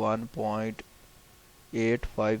1.85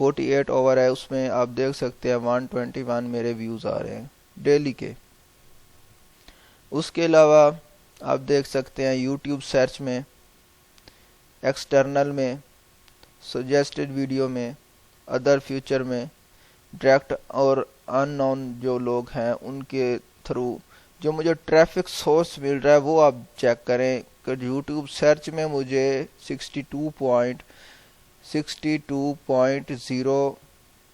48 over ہے، اس میں آپ دیکھ سکتے ہیں 121 میرے ویوز آ رہے ہیں ڈیلی کے۔ اس کے علاوہ آپ دیکھ سکتے ہیں یوٹیوب سرچ میں، ایکسٹرنل میں، سجیسٹڈ ویڈیو میں، ادر فیوچر میں، ڈائریکٹ اور ان نون جو لوگ ہیں ان کے تھرو جو مجھے ٹریفک سورس مل رہا ہے وہ آپ چیک کریں کہ یوٹیوب سرچ میں مجھے 62.0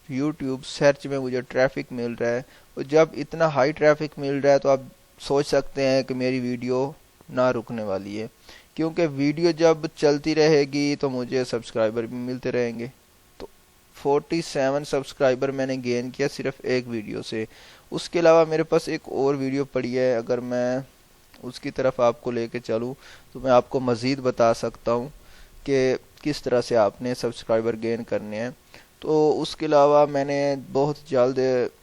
یوٹیوب سرچ میں مجھے ٹریفک مل رہا ہے، اور جب اتنا ہائی ٹریفک مل رہا ہے تو آپ سوچ سکتے ہیں کہ میری ویڈیو نہ رکنے والی ہے، کیونکہ ویڈیو جب چلتی رہے گی تو مجھے سبسکرائبر بھی ملتے رہیں گے۔ تو 47 سبسکرائبر میں نے گین کیا صرف ایک ویڈیو سے۔ اس کے علاوہ میرے پاس ایک اور ویڈیو پڑی ہے، اگر میں اس کی طرف آپ کو لے کے چلوں تو میں آپ کو مزید بتا سکتا ہوں کہ کس طرح سے آپ نے سبسکرائبر گین کرنے ہیں۔ تو اس کے علاوہ میں نے بہت جلد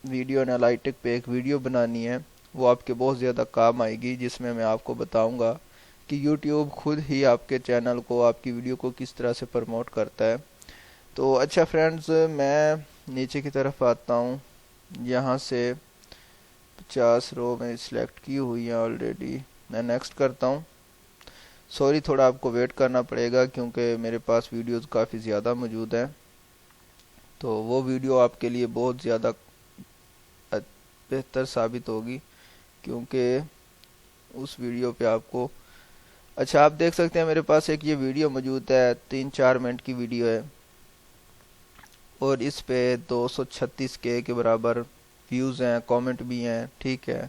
ویڈیو انالائٹک پہ ایک ویڈیو بنانی ہے، وہ آپ کے بہت زیادہ کام آئے گی، جس میں آپ کو بتاؤں گا کہ یوٹیوب خود ہی آپ کے چینل کو، آپ کی ویڈیو کو کس طرح سے پروموٹ کرتا ہے۔ تو اچھا فرینڈز، میں نیچے کی طرف آتا ہوں، یہاں سے 50 رو میں سلیکٹ کی ہوئی ہیں آلریڈی، میں نیکسٹ کرتا ہوں۔ سوری، تھوڑا آپ کو ویٹ کرنا پڑے گا کیونکہ میرے پاس ویڈیوز کافی زیادہ موجود ہیں، تو وہ ویڈیو آپ کے لیے بہت زیادہ بہتر ثابت ہوگی، کیونکہ اس ویڈیو پہ آپ کو اچھا آپ دیکھ سکتے ہیں میرے پاس ایک یہ ویڈیو موجود ہے، 3-4 منٹ کی ویڈیو ہے، اور اس پہ 236K کے برابر ویوز ہیں، کامنٹ بھی ہیں، ٹھیک ہے،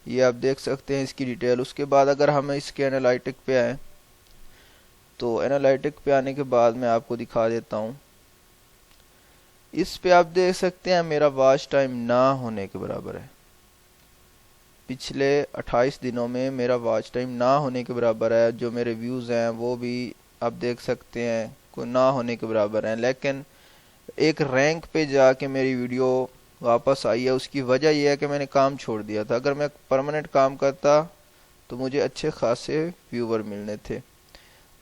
یہ آپ دیکھ سکتے ہیں اس کی ڈیٹیل۔ اس کے بعد اگر ہم اس کے انالائٹک پہ آئیں تو انالائٹک پہ آنے کے بعد میں آپ کو دکھا دیتا ہوں، اس پہ آپ دیکھ سکتے ہیں میرا واچ ٹائم نہ ہونے کے برابر ہے۔ پچھلے 28 دنوں میں میرا واچ ٹائم نہ ہونے کے برابر ہے، جو میرے ویوز ہیں وہ بھی آپ دیکھ سکتے ہیں کو نہ ہونے کے برابر ہیں، لیکن ایک رینک پہ جا کے میری ویڈیو واپس آئی ہے۔ اس کی وجہ یہ ہے کہ میں نے کام چھوڑ دیا تھا، اگر میں پرماننٹ کام کرتا تو مجھے اچھے خاصے ویور ملنے تھے۔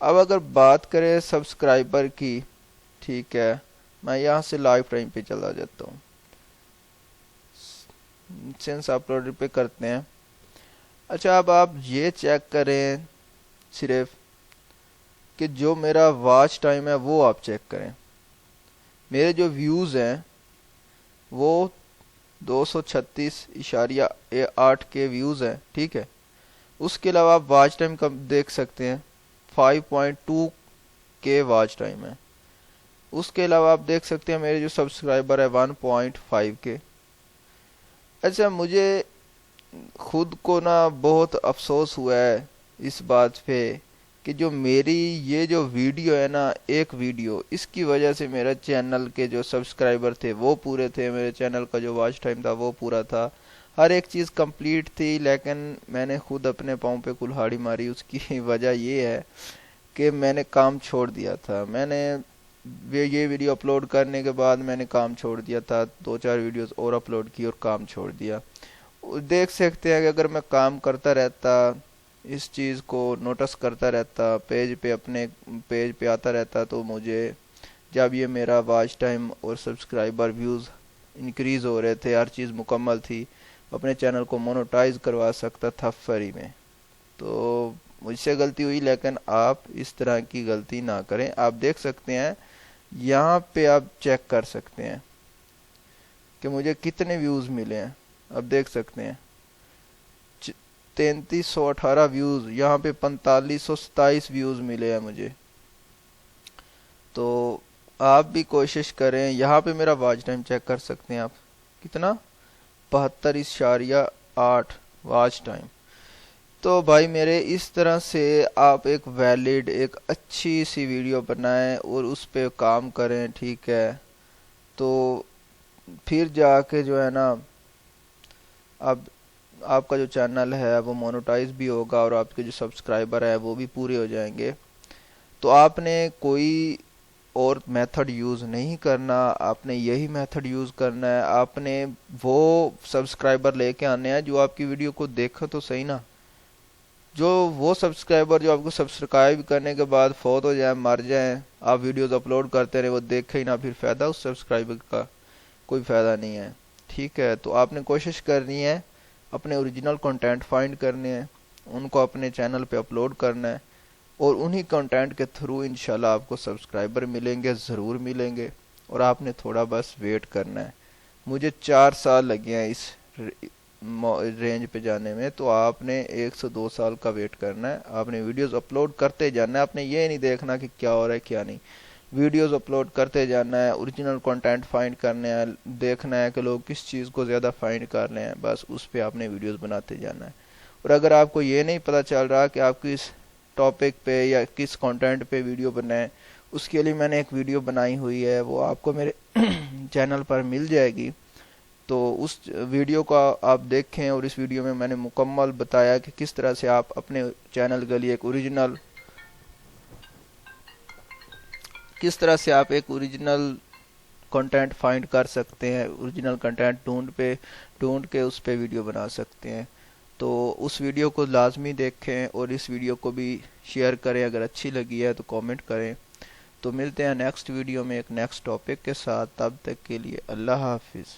اب اگر بات کریں سبسکرائبر کی، ٹھیک ہے، میں یہاں سے لائف ٹائم پہ چلا جاتا ہوں، سینس اپلوڈ پہ کرتے ہیں۔ اچھا اب آپ یہ چیک کریں صرف کہ جو میرا واچ ٹائم ہے وہ آپ چیک کریں، میرے جو ویوز ہیں وہ 236.8 کے ویوز ہیں، ٹھیک ہے۔ اس کے علاوہ آپ واچ ٹائم کا دیکھ سکتے ہیں 5.2 کے واچ ٹائم ہے۔ اس کے علاوہ آپ دیکھ سکتے ہیں میرے جو سبسکرائبر ہے 1.5 کے۔ اچھا مجھے خود کو نا بہت افسوس ہوا ہے اس بات پہ کہ جو میری یہ جو ویڈیو ہے نا، ایک ویڈیو، اس کی وجہ سے میرا چینل کے جو سبسکرائبر تھے وہ پورے تھے، میرے چینل کا جو واچ ٹائم تھا وہ پورا تھا، ہر ایک چیز کمپلیٹ تھی، لیکن میں نے خود اپنے پاؤں پہ کلہاڑی ماری۔ اس کی وجہ یہ ہے کہ میں نے کام چھوڑ دیا تھا، میں نے یہ ویڈیو اپلوڈ کرنے کے بعد میں نے کام چھوڑ دیا تھا، 2-4 ویڈیوز اور اپلوڈ کی اور کام چھوڑ دیا۔ دیکھ سکتے ہیں کہ اگر میں کام کرتا رہتا، اس چیز کو نوٹس کرتا رہتا، پیج پہ اپنے پیج پہ آتا رہتا، تو مجھے جب یہ میرا واچ ٹائم اور سبسکرائبر ویوز انکریز ہو رہے تھے، ہر چیز مکمل تھی، اپنے چینل کو مونوٹائز کروا سکتا تھا فری میں۔ تو مجھ سے غلطی ہوئی، لیکن آپ اس طرح کی غلطی نہ کریں۔ آپ دیکھ سکتے ہیں یہاں پہ، آپ چیک کر سکتے ہیں کہ مجھے کتنے ویوز ملے ہیں، آپ دیکھ سکتے ہیں 3318 ویوز، یہاں پہ 4527 ویوز ملے ہیں مجھے۔ تو آپ بھی کوشش کریں، یہاں پہ میرا واچ ٹائم چیک کر سکتے ہیں آپ، کتنا 72.8 واچ ٹائم۔ تو بھائی میرے اس طرح سے آپ ایک ویلڈ، ایک اچھی سی ویڈیو بنائیں اور اس پہ کام کریں، ٹھیک ہے، تو پھر جا کے جو ہے نا اب آپ کا جو چینل ہے وہ مونوٹائز بھی ہوگا اور آپ کے جو سبسکرائبر ہے وہ بھی پورے ہو جائیں گے۔ تو آپ نے کوئی اور میتھڈ یوز نہیں کرنا، آپ نے یہی میتھڈ یوز کرنا ہے۔ آپ نے وہ سبسکرائبر لے کے آنے ہیں جو آپ کی ویڈیو کو دیکھو تو صحیح نا، جو وہ سبسکرائبر جو آپ کو سبسکرائب کرنے کے بعد فوت ہو جائیں، مر جائیں، آپ ویڈیوز اپلوڈ کرتے رہے وہ دیکھے ہی نہ، پھر فائدہ اس سبسکرائبر کا کوئی فائدہ نہیں ہے. ٹھیک ہے، تو آپ نے کوشش کرنی ہے اپنے اوریجنل کنٹینٹ فائنڈ کرنے ہیں، ان کو اپنے چینل پہ اپلوڈ کرنا ہے، اور انہی کنٹینٹ کے تھرو انشاءاللہ آپ کو سبسکرائبر ملیں گے، ضرور ملیں گے. اور آپ نے تھوڑا بس ویٹ کرنا ہے. مجھے 4 سال لگے ہیں اس رینج پہ جانے میں، تو آپ نے 1 سے 2 سال کا ویٹ کرنا ہے. آپ نے ویڈیوز اپلوڈ کرتے جانا ہے، آپ نے یہ نہیں دیکھنا کہ کیا ہو رہا ہے کیا نہیں. ویڈیوز اپلوڈ کرتے جانا ہے، اوریجنل کنٹینٹ فائنڈ کرنا ہے، دیکھنا ہے کہ لوگ کس چیز کو زیادہ فائنڈ کر رہے ہیں، بس اس پہ آپ نے ویڈیوز بناتے جانا ہے. اور اگر آپ کو یہ نہیں پتہ چل رہا کہ آپ کس ٹاپک پہ یا کس کنٹینٹ پہ ویڈیو بنائیں، اس کے لیے میں نے ایک ویڈیو بنائی ہوئی ہے، وہ آپ کو میرے چینل پر مل جائے گی. تو اس ویڈیو کو آپ دیکھیں، اور اس ویڈیو میں نے مکمل بتایا کہ کس طرح سے آپ اپنے چینل کے لیے کس طرح سے آپ ایک اوریجنل کنٹینٹ فائنڈ کر سکتے ہیں، اوریجنل کنٹینٹ ڈھونڈ کے اس پہ ویڈیو بنا سکتے ہیں. تو اس ویڈیو کو لازمی دیکھیں، اور اس ویڈیو کو بھی شیئر کریں. اگر اچھی لگی ہے تو کامنٹ کریں. تو ملتے ہیں نیکسٹ ویڈیو میں ایک نیکسٹ ٹاپک کے ساتھ. تب تک کے لیے اللہ حافظ.